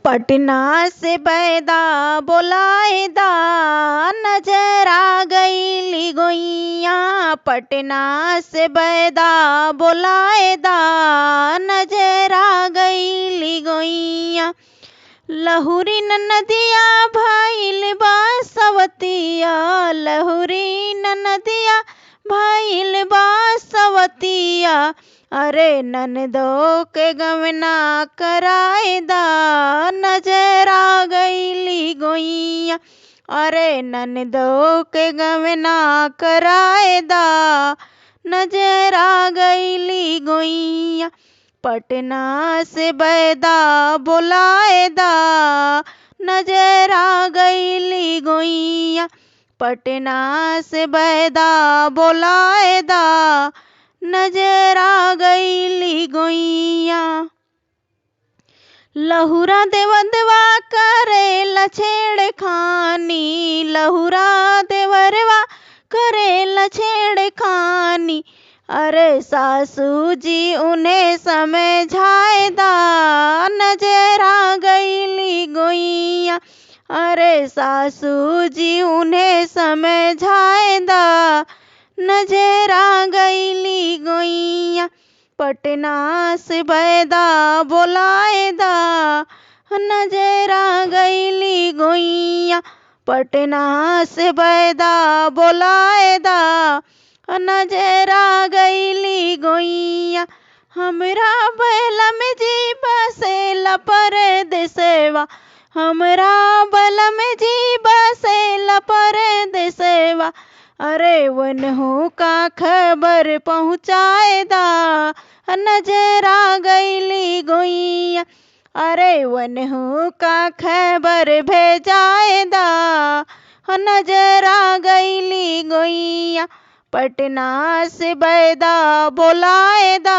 पटना से बैदा बोलाएदा, नजर आ गईली गोइया। पटना से बैदा बोलाएदा, नजर आ गईली गोइया। लहुरी नदिया भइल बा सवतिया, लहुरी नदिया भइल बा सवतिया। अरे ननदो के गवना कराएदा, नजर आ गईली गोइया। अरे ननदो के गवना कराएदा, नजर आ गईली गोइया। पटना से बैदा बोलाएदा, नजर आ गईली गोइया। पटना से बैदा बोलाएदा, नजर आ गईली गोइया। लहुरा देवदवा करेला छेड़खानी, लहुरा देवरवा करेला छेड़खानी। अरे सासू जी उन्हें समझाएदा, नजर आ गईली गोइया। अरे सासू जी उन्हें समझाएदा, नजर आ गईली गोइया। पटना से बैदा बोलाएदा, नजर आ गईली गोइया। पटना से बैदा बोलाएदा, नजर आ गईली गोइया। हमरा बलम जी बसेला परदेसवा, हमरा बलम जी बसेला परदेसवा। अरे वनहु का खबर पहुँचाएदा, नजर आ गईली गोइया। अरे वनहु का खबर भेजाएदा, नजर आ गईली गोइया। पटना से बैदा बोलाएदा,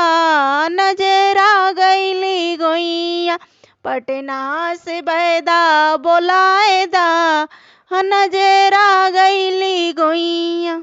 नजर आ गईली गोइया। पटना से बैदा बोलाएदा, नजर आ गईली गोइया।